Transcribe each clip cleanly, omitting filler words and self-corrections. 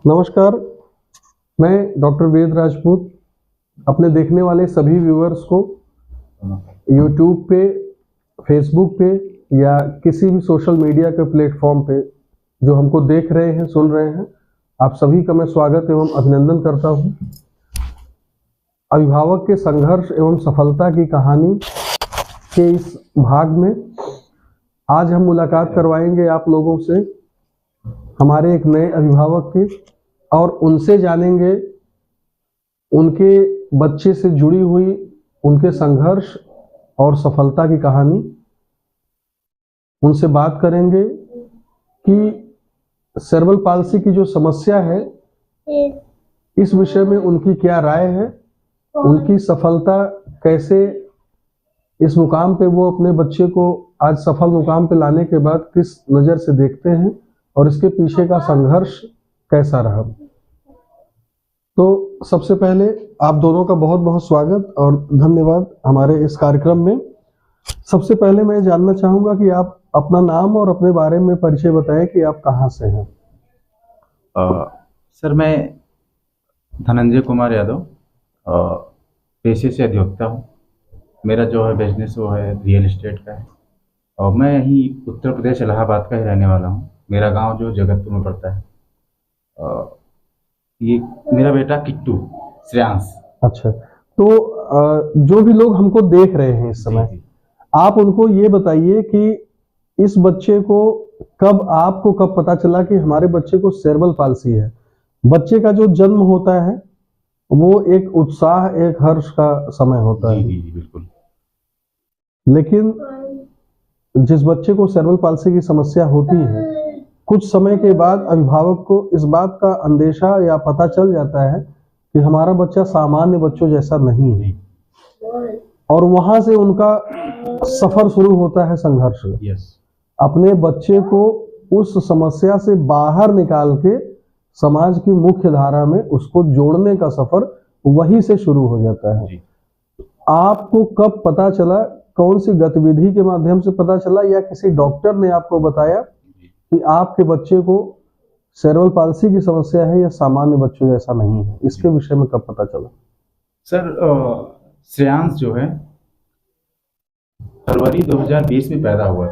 नमस्कार, मैं डॉक्टर वेद राजपूत अपने देखने वाले सभी व्यूअर्स को यूट्यूब पे, फेसबुक पे या किसी भी सोशल मीडिया के प्लेटफॉर्म पे जो हमको देख रहे हैं, सुन रहे हैं, आप सभी का मैं स्वागत एवं अभिनंदन करता हूं। अभिभावक के संघर्ष एवं सफलता की कहानी के इस भाग में आज हम मुलाकात करवाएंगे आप लोगों से हमारे एक नए अभिभावक की, और उनसे जानेंगे उनके बच्चे से जुड़ी हुई उनके संघर्ष और सफलता की कहानी। उनसे बात करेंगे कि सेरेब्रल पाल्सी की जो समस्या है इस विषय में उनकी क्या राय है, उनकी सफलता कैसे, इस मुकाम पे वो अपने बच्चे को आज सफल मुकाम पे लाने के बाद किस नज़र से देखते हैं और इसके पीछे का संघर्ष कैसा रहा। तो सबसे पहले आप दोनों का बहुत बहुत स्वागत और धन्यवाद हमारे इस कार्यक्रम में। सबसे पहले मैं जानना चाहूँगा कि आप अपना नाम और अपने बारे में परिचय बताएं कि आप कहाँ से हैं। सर, मैं धनंजय कुमार यादव पेशे से अधिवक्ता हूँ। मेरा जो है बिजनेस वो है रियल एस्टेट का है और मैं यहीं उत्तर प्रदेश इलाहाबाद का ही रहने वाला हूँ। मेरा गांव जो जगतपुर में पड़ता है। ये मेरा बेटा किट्टू श्रेयांश। अच्छा, तो जो भी लोग हमको देख रहे हैं इस समय, आप उनको ये बताइए कि इस बच्चे को आपको कब पता चला कि हमारे बच्चे को सेरेब्रल पाल्सी है। बच्चे का जो जन्म होता है वो एक उत्साह, एक हर्ष का समय होता है। जी बिल्कुल। लेकिन जिस बच्चे को सेरेब्रल पाल्सी की समस्या होती है, कुछ समय के बाद अभिभावक को इस बात का अंदेशा या पता चल जाता है कि हमारा बच्चा सामान्य बच्चों जैसा नहीं है, और वहां से उनका सफर शुरू होता है संघर्ष। अपने बच्चे को उस समस्या से बाहर निकाल के समाज की मुख्य धारा में उसको जोड़ने का सफर वहीं से शुरू हो जाता है। आपको कब पता चला, कौन सी गतिविधि के माध्यम से पता चला, या किसी डॉक्टर ने आपको बताया कि आपके बच्चे को सेरेब्रल पाल्सी की समस्या है या सामान्य बच्चों जैसा नहीं है? इसके विषय में कब पता चला? सर, श्रेयांश जो है फरवरी 2020 में पैदा हुआ।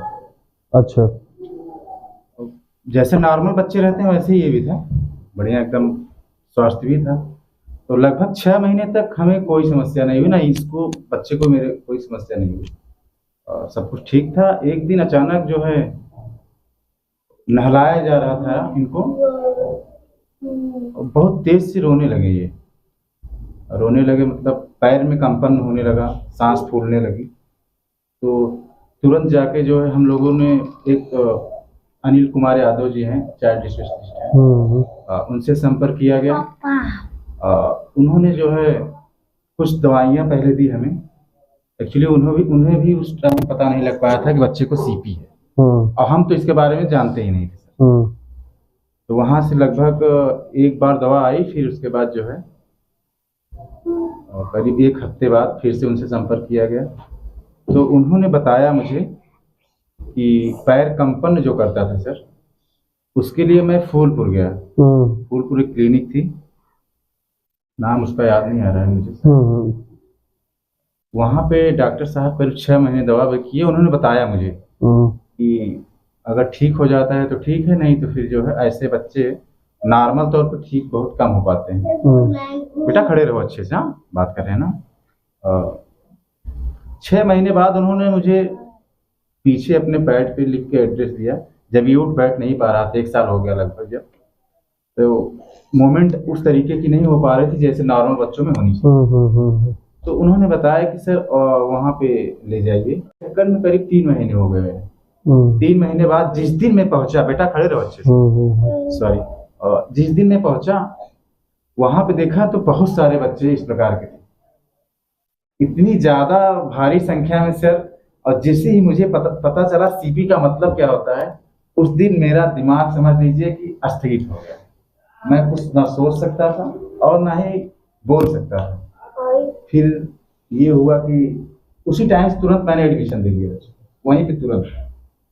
अच्छा। जैसे नॉर्मल बच्चे रहते हैं वैसे ही ये भी था, बढ़िया एकदम स्वास्थ्य भी था। तो लगभग 6 महीने तक हमें कोई समस्या नहीं हुई, ना इसको बच्चे को मेरे कोई समस्या नहीं हुई, सब कुछ ठीक था। एक दिन अचानक जो है नहलाया जा रहा था इनको, बहुत तेज से रोने लगे। ये रोने लगे मतलब पैर में कंपन होने लगा, सांस फूलने लगी। तो तुरंत जाके जो है हम लोगों ने एक अनिल कुमार यादव जी हैं, चाइल्ड स्पेशलिस्ट हैं, उनसे संपर्क किया गया। उन्होंने जो है कुछ दवाइयाँ पहले दी हमें। एक्चुअली उन्हें भी उस टाइम पता नहीं लग पाया था कि बच्चे को सीपी है, और हम तो इसके बारे में जानते ही नहीं थे। तो वहां से लगभग एक बार दवा आई, फिर उसके बाद जो है करीब 1 हफ्ते बाद फिर से उनसे संपर्क किया गया। तो उन्होंने बताया मुझे कि पैर कंपन जो करता था सर, उसके लिए मैं फूलपुर गया। फूलपुर एक क्लिनिक थी, नाम उसका याद नहीं आ रहा है मुझे। वहां पे डॉक्टर साहब करीब 6 महीने दवा किए। उन्होंने बताया मुझे कि अगर ठीक हो जाता है तो ठीक है, नहीं तो फिर जो है ऐसे बच्चे नॉर्मल तौर पर ठीक बहुत कम हो पाते हैं। बेटा खड़े रहो अच्छे से, हाँ बात कर रहे हैं ना। 6 महीने बाद उन्होंने मुझे पीछे अपने पैड पे लिख के एड्रेस दिया। जब ये उठ बैठ नहीं पा रहा था, 1 साल हो गया लगभग, जब तो मूवमेंट उस तरीके की नहीं हो पा रही थी जैसे नॉर्मल बच्चों में होनी चाहिए। तो उन्होंने बताया कि सर वहाँ पे ले जाइए। चक्कर में करीब 3 महीने हो गए। 3 महीने बाद जिस दिन मैं पहुंचा, बेटा खड़े रहो अच्छे से, सॉरी, जिस दिन मैं पहुंचा वहां पे देखा तो बहुत सारे बच्चे इस प्रकार के थे, इतनी ज्यादा भारी संख्या में सर। और जैसे ही मुझे पता चला सीपी का मतलब क्या होता है, उस दिन मेरा दिमाग समझ लीजिए कि स्थगित हो गया। मैं कुछ ना सोच सकता था और ना ही बोल सकता था। फिर ये हुआ कि उसी टाइम से तुरंत मैंने एडमिशन दे दिया वहीं पे तुरंत।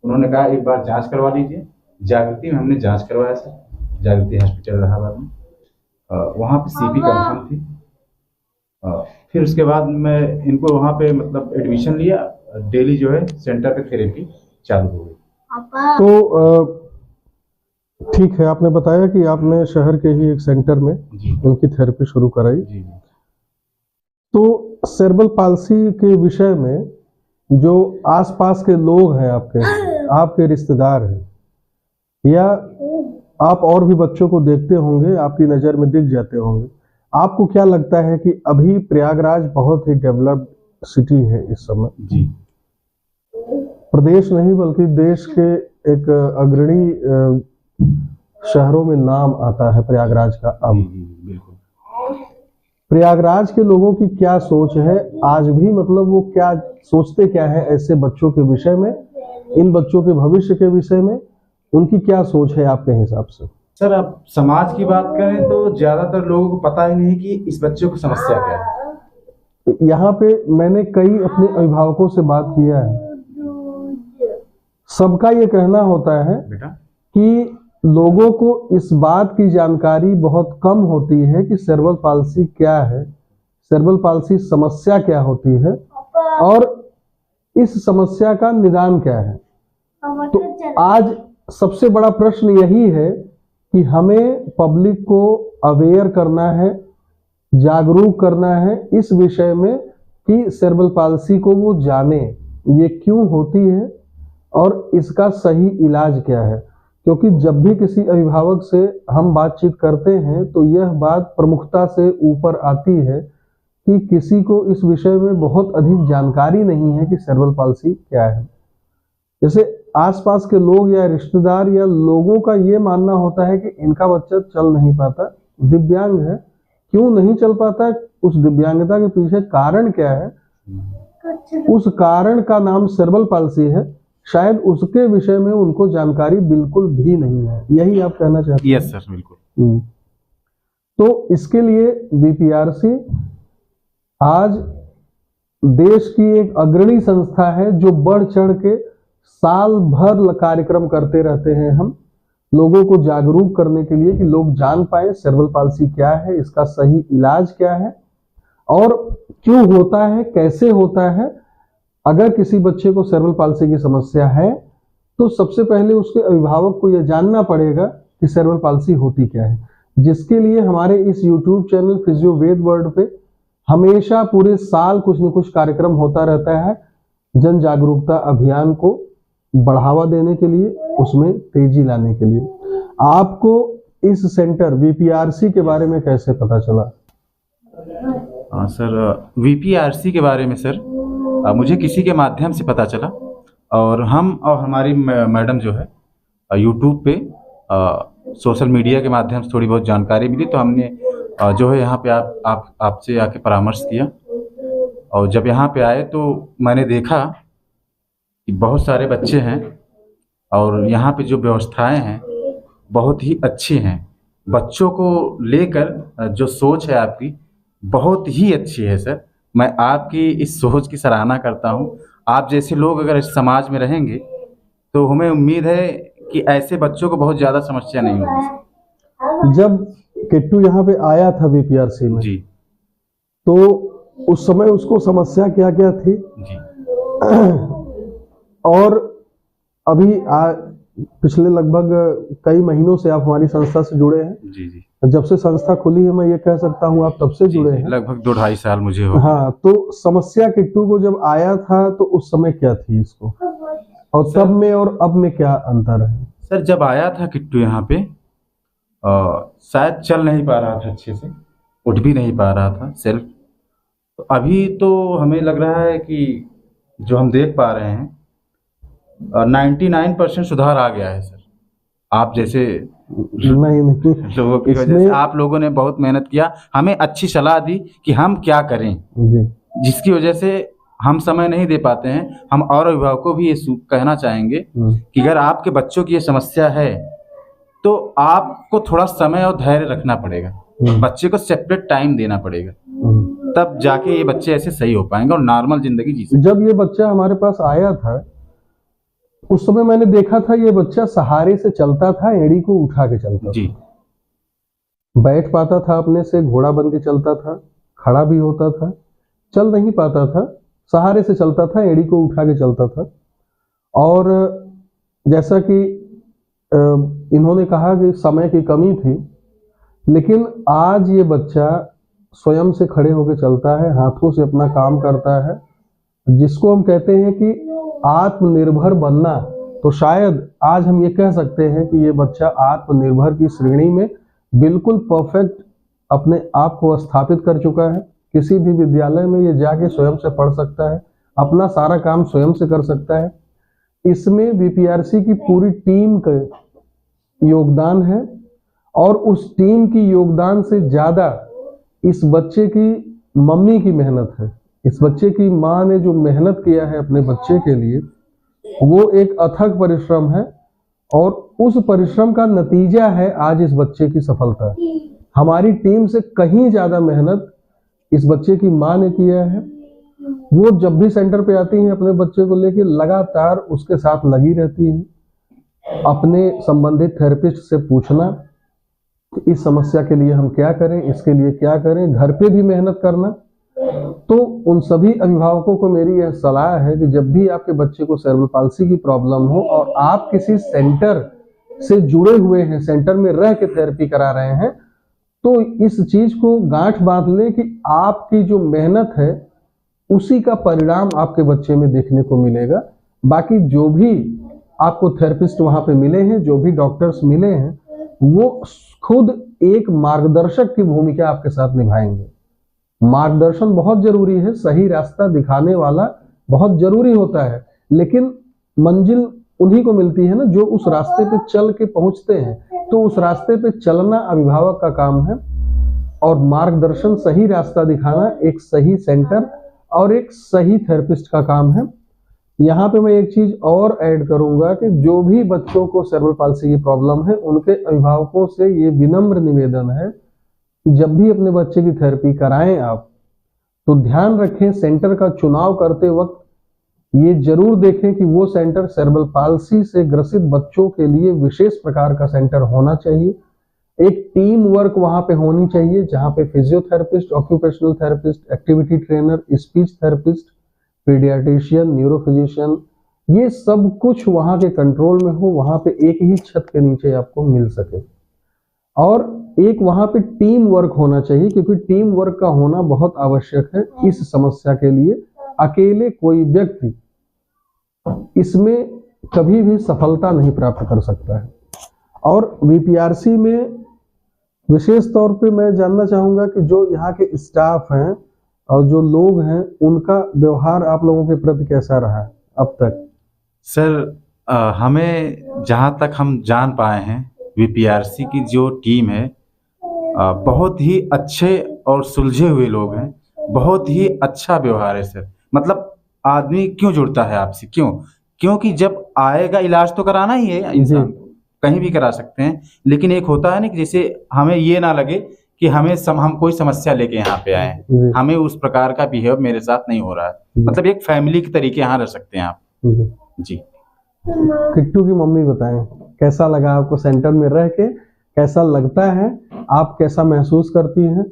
उन्होंने कहा एक बार जांच करवा लीजिए। जागृति में हमने जांच करवाया सर, जागृति हॉस्पिटल इलाहाबाद में। वहाँ पे सीपी कंफर्म थी। फिर उसके बाद मैं इनको वहाँ पे मतलब एडमिशन लिया, डेली जो है सेंटर पे थेरेपी चालू हो गई। तो ठीक है, आपने बताया कि आपने शहर के ही एक सेंटर में उनकी थेरेपी शुरू कराई। जी। तो सेरेब्रल पाल्सी के विषय में जो आसपास के लोग हैं आपके रिश्तेदार हैं, या आप और भी बच्चों को देखते होंगे, आपकी नज़र में दिख जाते होंगे, आपको क्या लगता है कि अभी प्रयागराज बहुत ही डेवलप्ड सिटी है इस समय? जी। प्रदेश नहीं बल्कि देश के एक अग्रणी शहरों में नाम आता है प्रयागराज का अब। बिल्कुल। प्रयागराज के लोगों की क्या सोच है आज भी, मतलब वो क्या सोचते क्या है ऐसे बच्चों के विषय में, इन बच्चों के भविष्य के विषय में उनकी क्या सोच है आपके हिसाब से? सर, आप समाज की बात करें तो ज्यादातर लोगों को पता ही नहीं कि इस बच्चे को समस्या क्या है। यहाँ पे मैंने कई अपने अभिभावकों से बात किया है, सबका ये कहना होता है बेटा कि लोगों को इस बात की जानकारी बहुत कम होती है कि सेरेब्रल पाल्सी क्या है, सेरेब्रल पाल्सी समस्या क्या होती है और इस समस्या का निदान क्या है। तो आज सबसे बड़ा प्रश्न यही है कि हमें पब्लिक को अवेयर करना है, जागरूक करना है इस विषय में कि सेरेब्रल पाल्सी को वो जाने, ये क्यों होती है और इसका सही इलाज क्या है। क्योंकि जब भी किसी अभिभावक से हम बातचीत करते हैं तो यह बात प्रमुखता से ऊपर आती है कि किसी को इस विषय में बहुत अधिक जानकारी नहीं है कि सेरेब्रल पाल्सी क्या है। जैसे आसपास के लोग या रिश्तेदार या लोगों का ये मानना होता है कि इनका बच्चा चल नहीं पाता, दिव्यांग है, क्यों नहीं चल पाता, उस दिव्यांगता के पीछे कारण क्या है, उस कारण का नाम सेरेब्रल पाल्सी है, शायद उसके विषय में उनको जानकारी बिल्कुल भी नहीं है। यही आप कहना चाहते हैं? यस सर, बिल्कुल। तो इसके लिए बीपीआरसी आज देश की एक अग्रणी संस्था है जो बढ़ चढ़ के साल भर कार्यक्रम करते रहते हैं हम लोगों को जागरूक करने के लिए कि लोग जान पाए सेरेब्रल पाल्सी क्या है, इसका सही इलाज क्या है और क्यों होता है, कैसे होता है। अगर किसी बच्चे को सेरेब्रल पाल्सी की समस्या है तो सबसे पहले उसके अभिभावक को यह जानना पड़ेगा कि सेरेब्रल पाल्सी होती क्या है, जिसके लिए हमारे इस YouTube चैनल फिजियो वेद वर्ल्ड पे हमेशा पूरे साल कुछ न कुछ कार्यक्रम होता रहता है, जन जागरूकता अभियान को बढ़ावा देने के लिए, उसमें तेजी लाने के लिए। आपको इस सेंटर बीपीआरसी के बारे में कैसे पता चला? सर, बीपीआरसी के बारे में सर मुझे किसी के माध्यम से पता चला और हम और हमारी मैडम जो है यूट्यूब पे सोशल मीडिया के माध्यम से थोड़ी बहुत जानकारी मिली, तो हमने जो है यहाँ पे आपसे आके परामर्श किया। और जब यहाँ पे आए तो मैंने देखा कि बहुत सारे बच्चे हैं और यहाँ पे जो व्यवस्थाएं हैं बहुत ही अच्छी हैं। बच्चों को लेकर जो सोच है आपकी बहुत ही अच्छी है सर। मैं आपकी इस सोच की सराहना करता हूँ। आप जैसे लोग अगर इस समाज में रहेंगे तो हमें उम्मीद है कि ऐसे बच्चों को बहुत ज़्यादा समस्या नहीं होगी। जब किट्टू यहाँ पे आया था बीपीआरसी में जी, तो उस समय उसको समस्या क्या क्या थी जी, और अभी पिछले लगभग कई महीनों से आप हमारी संस्था से जुड़े हैं? जी, जी। जब से संस्था खुली है मैं ये कह सकता हूँ आप तब से जुड़े हैं? लगभग 2-2.5 साल मुझे हो। हाँ, तो समस्या किट्टू को जब आया था तो उस समय क्या थी इसको, और तब में और अब में क्या अंतर है? सर, जब आया था किट्टू यहाँ पे शायद चल नहीं पा रहा था अच्छे से, उठ भी नहीं पा रहा था सेल्फ। तो अभी तो हमें लग रहा है कि जो हम देख पा रहे हैं 99% सुधार आ गया है सर। आप जैसे नहीं लोगों की वजह से, आप लोगों ने बहुत मेहनत किया, हमें अच्छी सलाह दी कि हम क्या करें जी। जिसकी वजह से हम समय नहीं दे पाते हैं। हम और अभिभावकों को भी ये कहना चाहेंगे कि अगर आपके बच्चों की ये समस्या है तो आपको थोड़ा समय और धैर्य रखना पड़ेगा, बच्चे को सेपरेट टाइम देना पड़ेगा, तब जाके ये बच्चे ऐसे सही हो पाएंगे और नॉर्मल जिंदगी जी सकेंगे। जब ये बच्चा हमारे पास आया था उस समय मैंने देखा था ये बच्चा सहारे से चलता था, एड़ी को उठा के चलता जी। था। बैठ पाता था अपने से, घोड़ा बन के चलता था, खड़ा भी होता था, चल नहीं पाता था, सहारे से चलता था, एड़ी को उठा के चलता था। और जैसा कि इन्होंने कहा कि समय की कमी थी, लेकिन आज ये बच्चा स्वयं से खड़े होकर चलता है, हाथों से अपना काम करता है, जिसको हम कहते हैं कि आत्मनिर्भर बनना। तो शायद आज हम ये कह सकते हैं कि ये बच्चा आत्मनिर्भर की श्रेणी में बिल्कुल परफेक्ट अपने आप को स्थापित कर चुका है। किसी भी विद्यालय में ये जाके स्वयं से पढ़ सकता है, अपना सारा काम स्वयं से कर सकता है। इसमें बीपीआरसी की पूरी टीम का योगदान है, और उस टीम की योगदान से ज्यादा इस बच्चे की मम्मी की मेहनत है। इस बच्चे की माँ ने जो मेहनत किया है अपने बच्चे के लिए, वो एक अथक परिश्रम है, और उस परिश्रम का नतीजा है आज इस बच्चे की सफलता। हमारी टीम से कहीं ज्यादा मेहनत इस बच्चे की माँ ने किया है। वो जब भी सेंटर पे आती हैं अपने बच्चे को लेके लगातार उसके साथ लगी रहती हैं। अपने संबंधित थेरेपिस्ट से पूछना कि इस समस्या के लिए हम क्या करें, इसके लिए क्या करें, घर पे भी मेहनत करना। तो उन सभी अभिभावकों को मेरी यह सलाह है कि जब भी आपके बच्चे को सेरेब्रल पाल्सी की प्रॉब्लम हो और आप किसी सेंटर से जुड़े हुए हैं, सेंटर में रह के थेरेपी करा रहे हैं, तो इस चीज को गांठ बांध ले कि आपकी जो मेहनत है उसी का परिणाम आपके बच्चे में देखने को मिलेगा। बाकी जो भी आपको थेरेपिस्ट वहां पे मिले हैं, जो भी डॉक्टर्स मिले हैं, वो खुद एक मार्गदर्शक की भूमिका आपके साथ निभाएंगे। मार्गदर्शन बहुत जरूरी है, सही रास्ता दिखाने वाला बहुत जरूरी होता है, लेकिन मंजिल उन्हीं को मिलती है ना जो उस रास्ते पे चल के पहुंचते हैं। तो उस रास्ते पे चलना अभिभावक का काम है, और मार्गदर्शन, सही रास्ता दिखाना एक सही सेंटर और एक सही थेरेपिस्ट का काम है। यहाँ पे मैं एक चीज और ऐड करूंगा कि जो भी बच्चों को सेरेब्रल पाल्सी की प्रॉब्लम है, उनके अभिभावकों से ये विनम्र निवेदन है कि जब भी अपने बच्चे की थेरेपी कराएं आप, तो ध्यान रखें सेंटर का चुनाव करते वक्त ये जरूर देखें कि वो सेंटर सेरेब्रल पाल्सी से ग्रसित बच्चों के लिए विशेष प्रकार का सेंटर होना चाहिए। एक टीम वर्क वहां पे होनी चाहिए, जहां पे physiotherapist, occupational therapist, activity trainer, speech therapist, paediatrician, neurophysician, ये सब कुछ वहां के कंट्रोल में हो, वहां पे एक ही छत के नीचे आपको मिल सके। और एक वहां पे टीम वर्क होना चाहिए, क्योंकि टीम वर्क का होना बहुत आवश्यक है इस समस्या के लिए। अकेले कोई व्यक्ति इसमें कभी भी सफलता नहीं प्राप्त कर सकता है। और बीपीआरसी में विशेष तौर पे मैं जानना चाहूंगा कि जो यहाँ के स्टाफ हैं और जो लोग हैं, उनका व्यवहार आप लोगों के प्रति कैसा रहा है अब तक? सर, हमें जहाँ तक हम जान पाए हैं, बीपीआरसी की जो टीम है बहुत ही अच्छे और सुलझे हुए लोग हैं। बहुत ही अच्छा व्यवहार है सर। मतलब आदमी क्यों जुड़ता है आपसे? क्योंकि जब आएगा, इलाज तो कराना ही है इंसान, कहीं भी करा सकते हैं, लेकिन एक होता है ना कि जैसे हमें ये ना लगे कि हम कोई समस्या लेके यहाँ पे आए हैं। हमें उस प्रकार का बिहेव मेरे साथ नहीं हो रहा है। मतलब एक फैमिली के तरीके यहाँ रह सकते हैं आप। जी। किट्टू की मम्मी बताएं, कैसा लगा आपको सेंटर में रह के? कैसा लगता है? आप कैसा महसूस करती हैं?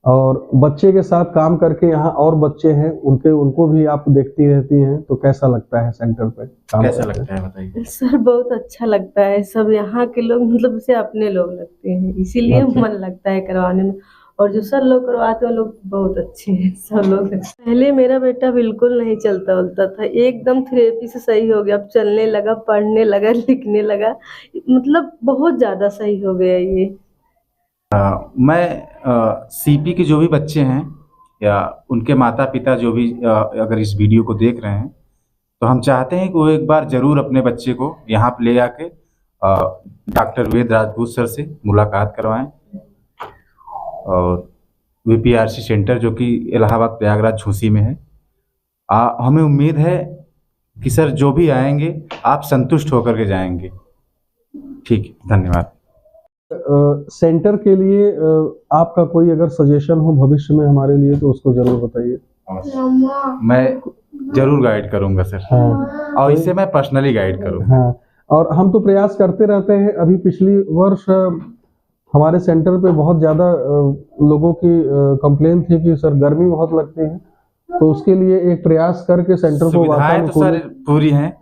और बच्चे के साथ काम करके, यहाँ और बच्चे हैं उनको भी आप देखती रहती हैं, तो कैसा लगता है सेंटर पे काम? कैसा लगता है बताइए सर? बहुत अच्छा लगता है। सब यहाँ के लोग मतलब से अपने लोग लगते हैं, इसीलिए मन लगता है करवाने में। और जो सर लोग करवाते हैं लोग बहुत अच्छे हैं सब लोग। पहले मेरा बेटा बिल्कुल नहीं चलता बोलता था, एकदम थेरेपी से सही हो गया। अब चलने लगा, पढ़ने लगा, लिखने लगा, मतलब बहुत ज्यादा सही हो गया ये। मैं सीपी के जो भी बच्चे हैं या उनके माता पिता जो भी अगर इस वीडियो को देख रहे हैं, तो हम चाहते हैं कि वो एक बार जरूर अपने बच्चे को यहाँ पे ले आके डॉक्टर वेद राजपूत सर से मुलाकात करवाएं। और बीपीआरसी सेंटर जो कि इलाहाबाद प्रयागराज झूसी में है, हमें उम्मीद है कि सर जो भी आएंगे आप संतुष्ट होकर के जाएंगे। ठीक है, धन्यवाद। सेंटर के लिए आपका कोई अगर सजेशन हो भविष्य में हमारे लिए, तो उसको जरूर बताइए। मैं जरूर गाइड करूंगा सर। हाँ, और इससे मैं पर्सनली गाइड करूंगा। हाँ, और हम तो प्रयास करते रहते हैं। अभी पिछली वर्ष हमारे सेंटर पे बहुत ज़्यादा लोगों की कंप्लेन थी कि सर गर्मी बहुत लगती है, तो उसके लिए एक प्रयास करके सेंटर को सुविधाएं तो सर पूरी हैं।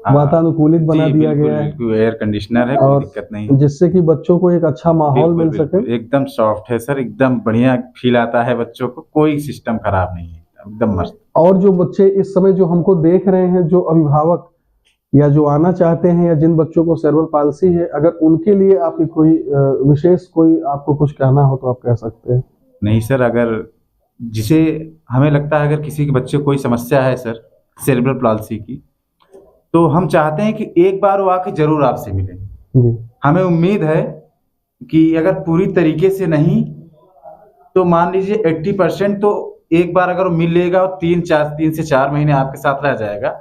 वातानुकूलित बना जी, दिया बिल्कुल, गया है बिल्कुल, एयर कंडीशनर है, कोई और दिक्कत नहीं। जिससे कि बच्चों को एक अच्छा माहौल बिल्कुल, मिल बिल्कुल, सके। एकदम सॉफ्ट है सर, एकदम बढ़िया फील आता है बच्चों को, कोई सिस्टम खराब नहीं है, एकदम मस्त। और जो बच्चे इस समय जो हमको देख रहे हैं, जो अभिभावक या जो आना चाहते हैं या जिन बच्चों को सेरेब्रल पाल्सी है, अगर उनके लिए आपकी कोई विशेष कोई आपको कुछ कहना हो तो आप कह सकते हैं। नहीं सर, अगर जिसे हमें लगता है अगर किसी के बच्चे को कोई समस्या है सर सेरेब्रल पाल्सी की, तो हम चाहते हैं कि एक बार वो आके जरूर आपसे मिलें। जी हमें उम्मीद है कि अगर पूरी तरीके से नहीं तो मान लीजिए 80% तो एक बार अगर वो मिल लेगा और 3 से 4 महीने आपके साथ रह जाएगा।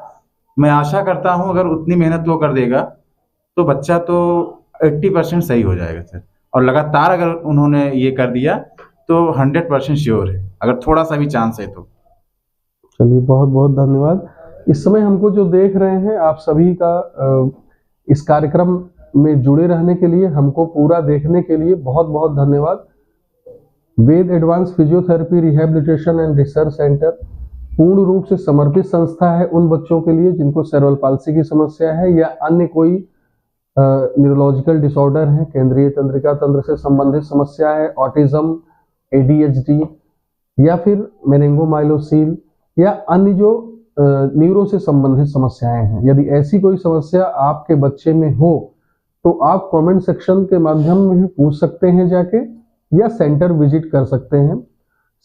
मैं आशा करता हूं अगर उतनी मेहनत वो कर देगा तो बच्चा तो 80% सही हो जाएगा सर। और लगातार अगर उन्होंने ये कर दिया तो 100% श्योर है, अगर थोड़ा सा भी चांस है तो। चलिए, बहुत बहुत धन्यवाद। इस समय हमको जो देख रहे हैं, आप सभी का इस कार्यक्रम में जुड़े रहने के लिए, हमको पूरा देखने के लिए बहुत बहुत धन्यवाद। Ved advance physiotherapy rehabilitation and research centre पूर्ण रूप से समर्पित संस्था है उन बच्चों के लिए जिनको सेरेब्रल पाल्सी की समस्या है या अन्य कोई न्यूरोलॉजिकल डिसऑर्डर है, केंद्रीय तंत्रिका तंत्र से संबंधित समस्या है, ऑटिज्म, ADHD या फिर मेनिंगोमाइलोसील या अन्य जो न्यूरो से संबंधित समस्याएं हैं। यदि ऐसी कोई समस्या आपके बच्चे में हो तो आप कमेंट सेक्शन के माध्यम में भी पूछ सकते हैं जाके, या सेंटर विजिट कर सकते हैं।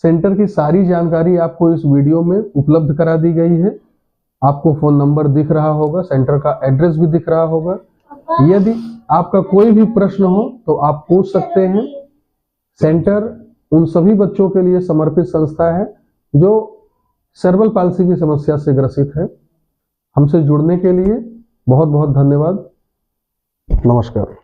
सेंटर की सारी जानकारी आपको इस वीडियो में उपलब्ध करा दी गई है। आपको फोन नंबर दिख रहा होगा, सेंटर का एड्रेस भी दिख रहा होगा। यदि आपका कोई भी प्रश्न हो तो आप पूछ सकते हैं। सेंटर उन सभी बच्चों के लिए समर्पित संस्था है जो सेरेब्रल पाल्सी की समस्या से ग्रसित है। हमसे जुड़ने के लिए बहुत बहुत धन्यवाद। नमस्कार।